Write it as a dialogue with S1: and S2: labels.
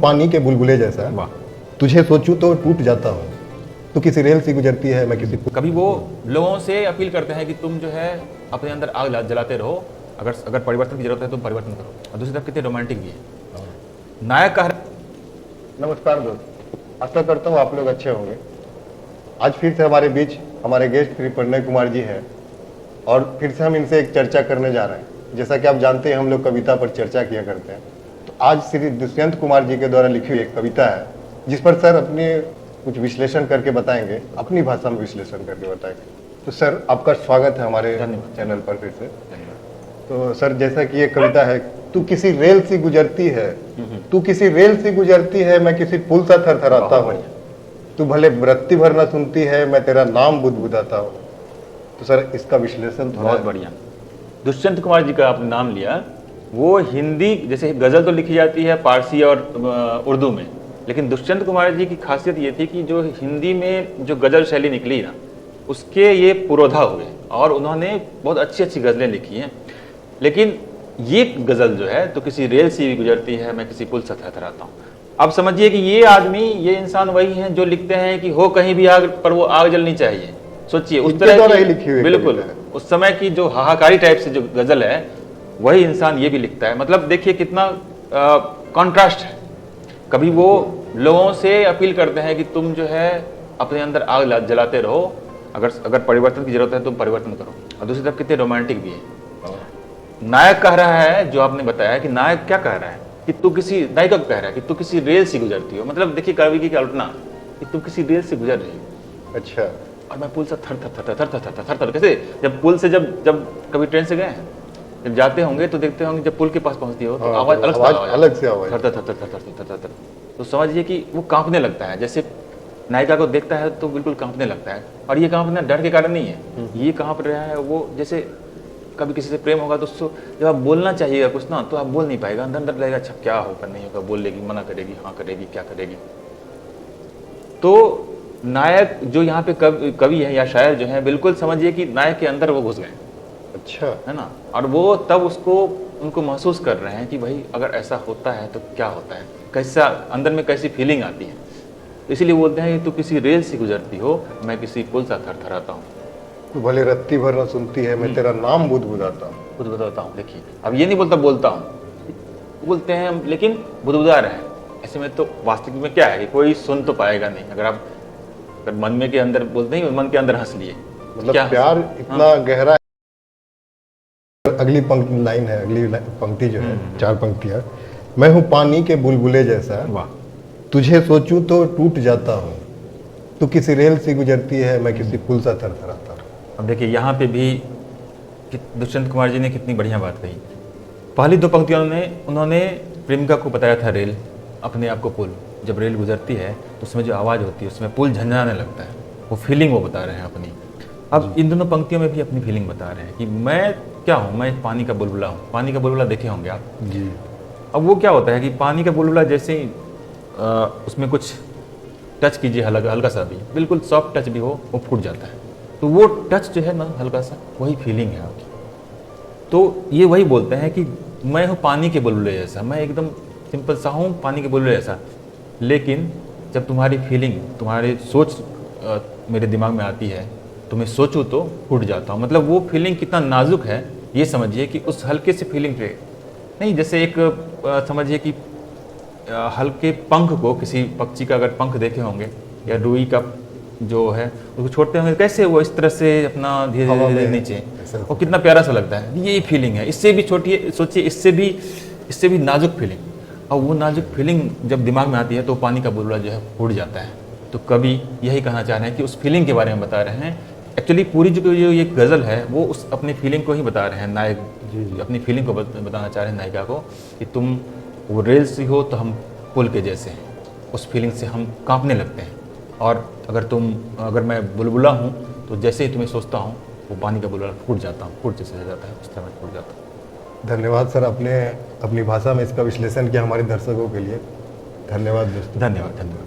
S1: पानी के बुलबुले जैसा,
S2: वाह।
S1: तुझे सोचूं तो टूट जाता हूँ, तू किसी रेल सी गुजरती है, मैं किसी
S2: कभी वो लोगों से अपील करते हैं कि तुम जो है अपने अंदर आग जलाते रहो, अगर परिवर्तन की जरूरत है तुम परिवर्तन करो। और दूसरी तरफ कितने रोमांटिक भी है। नायक कह
S1: नमस्कार दोस्त, आशा करता हूँ आप लोग अच्छे होंगे। आज फिर से हमारे बीच हमारे गेस्ट श्री प्रणय कुमार जी हैं और फिर से हम इनसे एक चर्चा करने जा रहे हैं। जैसा कि आप जानते हैं हम लोग कविता पर चर्चा किया करते हैं, तो आज श्री दुष्यंत कुमार जी के द्वारा लिखी हुई एक कविता है जिस पर सर अपने कुछ विश्लेषण करके बताएंगे, अपनी भाषा में विश्लेषण करके बताएंगे। तो सर आपका स्वागत है हमारे चैनल पर फिर से। तो सर जैसा कि ये कविता है, तू किसी रेल सी गुजरती है, तू किसी रेल सी गुजरती है, मैं किसी पुल सा थरथराता हूँ, तू भले रत्ती भर ना सुनती है, मैं तेरा नाम बुदबुदाता हूँ। तो सर इसका विश्लेषण
S2: बहुत बढ़िया। दुष्यंत कुमार जी का आपने नाम लिया, वो हिंदी जैसे गजल तो लिखी जाती है पारसी और उर्दू में, लेकिन दुष्यंत कुमार जी की खासियत ये थी कि जो हिंदी में जो गजल शैली निकली ना, उसके ये पुरोधा हुए और उन्होंने बहुत अच्छी अच्छी गज़लें लिखी हैं। लेकिन ये गज़ल जो है, तो किसी रेल सी गुजरती है, मैं किसी पुल से थरथराता हूँ। अब समझिए कि ये आदमी, ये इंसान वही हैं जो लिखते हैं कि हो कहीं भी आग पर वो आग जलनी चाहिए। सोचिए उस तरह की
S1: लिखी हुई
S2: बिल्कुल उस समय की जो हाहाकारी टाइप से जो गज़ल है, वही इंसान ये भी लिखता है। मतलब देखिए कितना कॉन्ट्रास्ट है। कभी वो लोगों से अपील करते हैं कि तुम जो है अपने अंदर आग जलाते रहो, अगर परिवर्तन की जरूरत है तुम परिवर्तन करो। और दूसरी तरफ कितने रोमांटिक भी है। नायक कह रहा है, जो आपने बताया कि नायक क्या कह रहा है कि तू किसी, नायिका कह रहा है कि तू किसी रेल से गुजरती हो। मतलब देखिए कवि की कल्पना कि तू किसी रेल से गुजर रही हो।
S1: अच्छा।
S2: और मैं पुल से थर थर थर थर थर थर थर थर कैसे, जब पुल से जब कभी ट्रेन से गए हैं, जब जाते होंगे तो देखते होंगे जब पुल के पास पहुंचती हो तो आवाज अलग से आवाज थर थर थर थर थर थर थर। तो समझिए कि वो कांपने लगता है, जैसे नायिका को देखता है तो बिल्कुल कांपने लगता है। और ये कांपना डर के कारण नहीं है, ये कांप रहा है वो जैसे कभी किसी से प्रेम होगा तो उसको जब आप बोलना चाहिएगा कुछ ना, तो आप बोल नहीं पाएगा, अंदर अंदर लगेगा अच्छा क्या होगा नहीं होगा, बोल लेगी, मना करेगी, हाँ करेगी, क्या करेगी। तो नायक जो यहाँ पे कवि है या शायर जो है, बिल्कुल समझिए कि नायक के अंदर वो घुस गए।
S1: अच्छा।
S2: है ना। और वो तब उनको महसूस कर रहे हैं कि भाई अगर ऐसा होता है तो क्या होता है, कैसा अंदर में कैसी फीलिंग आती है। इसीलिए बोलते हैं कि तू किसी रेल से गुजरती हो, मैं किसी पुल सा थरथराता हूँ,
S1: तू भले रत्ती भर न सुनती है, मैं तेरा नाम बुदबुदाता हूँ।
S2: बुदबुदाता हूँ। देखिए अब ये नहीं बोलता हूँ, बोलते हैं हम, लेकिन बुदबुदा रहे हैं। ऐसे में तो वास्तविक में क्या है कि कोई सुन तो पाएगा नहीं। अगर मन में के अंदर बोलते हैं, मन के अंदर हंस लिए,
S1: मतलब प्यार इतना गहरा है। अगली लाइन है, अगली पंक्ति जो है, 4 पंक्तियां। मैं हूँ पानी के बुलबुले जैसा,
S2: वाह,
S1: तुझे सोचूं तो टूट जाता हूँ, तू किसी रेल सी गुजरती है, मैं किसी पुल सा थरथराता हूँ।
S2: अब देखिए यहाँ पे भी दुष्यंत कुमार जी ने कितनी बढ़िया बात कही। पहली 2 पंक्तियों में उन्होंने प्रेमिका को बताया था रेल, अपने आप को पुल। जब रेल गुजरती है तो उसमें जो आवाज़ होती है उसमें पुल झंझनाने लगता है, वो फीलिंग वो बता रहे हैं अपनी। अब इन दोनों पंक्तियों में भी अपनी फीलिंग बता रहे हैं कि मैं क्या हूँ, मैं एक पानी का बुलबुला हूँ। पानी का बुलबुला देखे होंगे आप
S1: जी।
S2: अब वो क्या होता है कि पानी का बुलबुला जैसे ही उसमें कुछ टच कीजिए, हल्का सा भी, बिल्कुल सॉफ्ट टच भी हो, वो फूट जाता है। तो वो टच जो है ना हल्का सा, वही फीलिंग है आपकी। तो ये वही बोलते हैं कि मैं हूँ पानी के बुलबुले जैसा, मैं एकदम सिंपल सा हूँ पानी के बुलबुले जैसा, लेकिन जब तुम्हारी फीलिंग, तुम्हारी सोच मेरे दिमाग में आती है तो मैं सोचूं तो फूट जाता हूँ। मतलब वो फीलिंग कितना नाजुक है, ये समझिए कि उस हल्के से फीलिंग पे नहीं, जैसे एक समझिए कि हल्के पंख को, किसी पक्षी का अगर पंख देखे होंगे या रुई का जो है उसको छोड़ते होंगे कैसे वो इस तरह से अपना धीरे धीरे नीचे, वो कितना प्यारा सा लगता है। यही फीलिंग है, इससे भी छोटी, सोचिए इससे भी नाजुक फीलिंग। और वो नाजुक फीलिंग जब दिमाग में आती है तो पानी का बुलबुला जो है फूट जाता है। तो कवि यही कहना चाह रहे हैं कि उस फीलिंग के बारे में बता रहे हैं। एक्चुअली पूरी जो ये गज़ल है वो उस अपनी फीलिंग को ही बता रहे हैं। नायक अपनी फीलिंग को बताना चाह रहे हैं नायिका को कि तुम वो रेल सी हो तो हम पुल के जैसे हैं, उस फीलिंग से हम कांपने लगते हैं। और अगर मैं बुलबुला हूँ तो जैसे ही तुम्हें सोचता हूँ वो पानी का बुलबुला फूट जाता हूँ, फूट जैसे हो जाता है, उस तरह मैं फूट जाता हूँ।
S1: धन्यवाद सर, आपने अपनी भाषा में इसका विश्लेषण किया हमारे दर्शकों के लिए। धन्यवाद दोस्तों।
S2: धन्यवाद।